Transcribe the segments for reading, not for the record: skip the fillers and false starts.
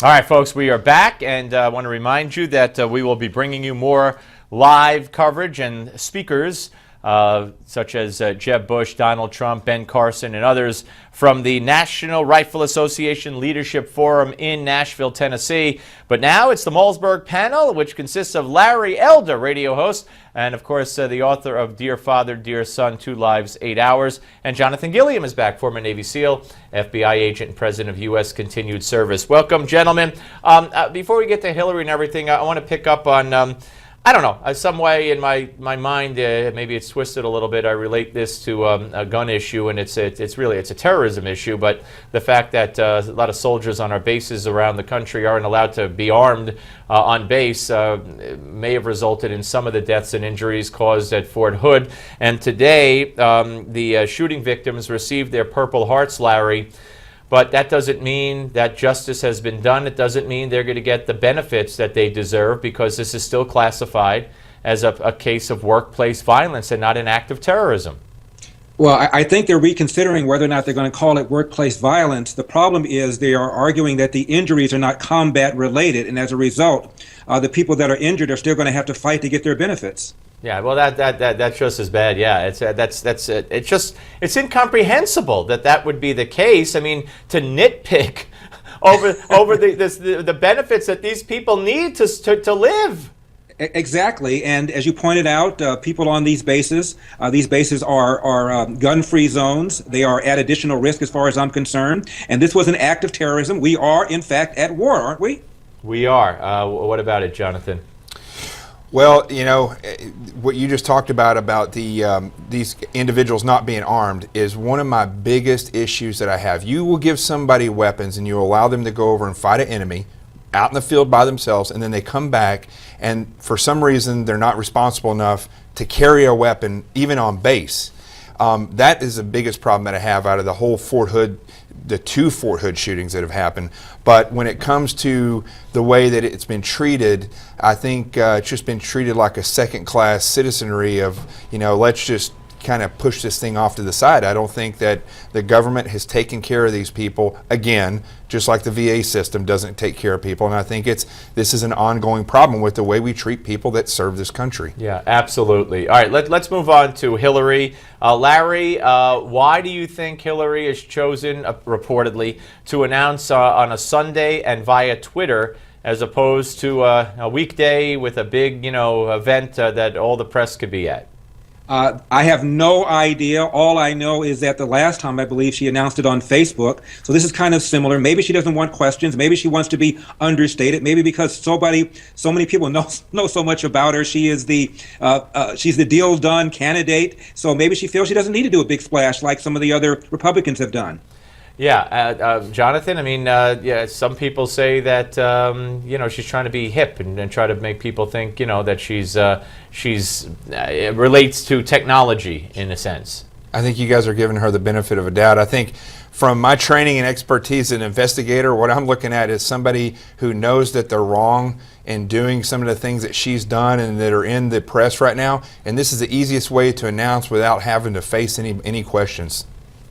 All right, folks, we are back, and I want to remind you that we will be bringing you more live coverage and speakers such as Jeb Bush, Donald Trump, Ben Carson, and others from the National Rifle Association Leadership Forum in Nashville, Tennessee. But now it's the Malzberg panel, which consists of Larry Elder, radio host, and of course the author of Dear Father, Dear Son, 2 Lives, 8 Hours. And Jonathan Gilliam is back, former Navy SEAL, FBI agent, and president of U.S. Continued Service. Welcome, gentlemen. Before we get to Hillary and everything, I want to pick up on I don't know, some way in my mind, maybe it's twisted a little bit. I relate this to a gun issue, and it's really a terrorism issue. But the fact that a lot of soldiers on our bases around the country aren't allowed to be armed on base may have resulted in some of the deaths and injuries caused at Fort Hood. And today, the shooting victims received their Purple Hearts, Larry. But that doesn't mean that justice has been done. It doesn't mean they're going to get the benefits that they deserve, because this is still classified as a case of workplace violence and not an act of terrorism. Well, I think they're reconsidering whether or not they're going to call it workplace violence. The problem is they are arguing that the injuries are not combat related, and as a result, the people that are injured are still going to have to fight to get their benefits. Yeah, well, that's just as bad. Yeah, it's incomprehensible that would be the case. I mean, to nitpick over the benefits that these people need to live. Exactly, and as you pointed out, people on these bases are gun-free zones. They are at additional risk as far as I'm concerned, and this was an act of terrorism. We are, in fact, at war, aren't we? We are. What about it, Jonathan? Well, you know, what you just talked about these individuals not being armed is one of my biggest issues that I have. You will give somebody weapons and you allow them to go over and fight an enemy out in the field by themselves, and then they come back and for some reason they're not responsible enough to carry a weapon even on base. That is the biggest problem that I have out of the whole Fort Hood, the 2 Fort Hood shootings that have happened. But when it comes to the way that it's been treated, I think it's just been treated like a second-class citizenry of, you know, let's just kind of push this thing off to the side. I don't think that the government has taken care of these people, again, just like the VA system doesn't take care of people. And I think this is an ongoing problem with the way we treat people that serve this country. Yeah, absolutely. All right, let's move on to Hillary. Larry, why do you think Hillary is chosen, reportedly, to announce on a Sunday and via Twitter, as opposed to a weekday with a big, event that all the press could be at? I have no idea. All I know is that the last time, I believe, she announced it on Facebook. So this is kind of similar. Maybe she doesn't want questions. Maybe she wants to be understated. Maybe because so many people know so much about her. She is she's the deal done candidate. So maybe she feels she doesn't need to do a big splash like some of the other Republicans have done. Yeah, Jonathan, I mean, yeah, some people say that, she's trying to be hip and try to make people think, that she's relates to technology in a sense. I think you guys are giving her the benefit of a doubt. I think from my training and expertise as an investigator, what I'm looking at is somebody who knows that they're wrong in doing some of the things that she's done and that are in the press right now. And this is the easiest way to announce without having to face any questions.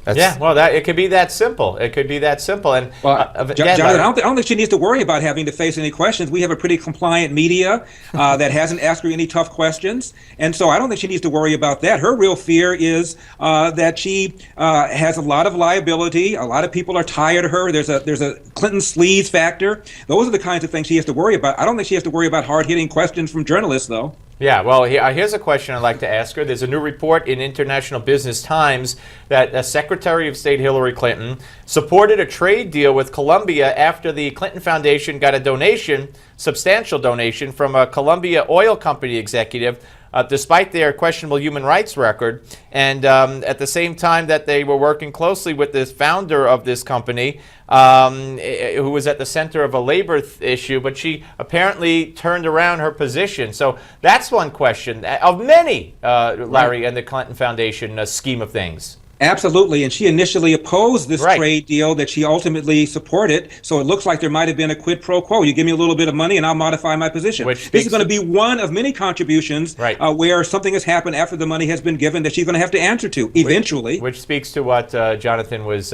Yeah, well, it could be that simple. It could be that simple. And Jonathan, I don't think she needs to worry about having to face any questions. We have a pretty compliant media that hasn't asked her any tough questions, and so I don't think she needs to worry about that. Her real fear is that she has a lot of liability. A lot of people are tired of her. There's a Clinton sleaze factor. Those are the kinds of things she has to worry about. I don't think she has to worry about hard-hitting questions from journalists, though. Yeah, well, here's a question I'd like to ask her. There's a new report in International Business Times that Secretary of State Hillary Clinton supported a trade deal with Colombia after the Clinton Foundation got a donation, substantial donation, from a Colombia oil company executive, despite their questionable human rights record. And at the same time that they were working closely with this founder of this company, who was at the center of a labor issue, but she apparently turned around her position. So that's one question of many, Larry, and the Clinton Foundation scheme of things. Absolutely, and she initially opposed this Right. trade deal that she ultimately supported. So it looks like there might have been a quid pro quo. You give me a little bit of money, and I'll modify my position. Which This is speaks going to be one of many contributions Right. where something has happened after the money has been given that she's going to have to answer to eventually. Which speaks to what Jonathan was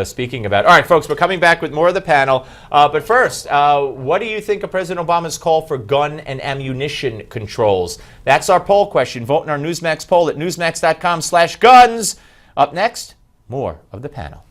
speaking about. All right, folks, we're coming back with more of the panel. But first, what do you think of President Obama's call for gun and ammunition controls? That's our poll question. Vote in our Newsmax poll at newsmax.com/guns. Up next, more of the panel.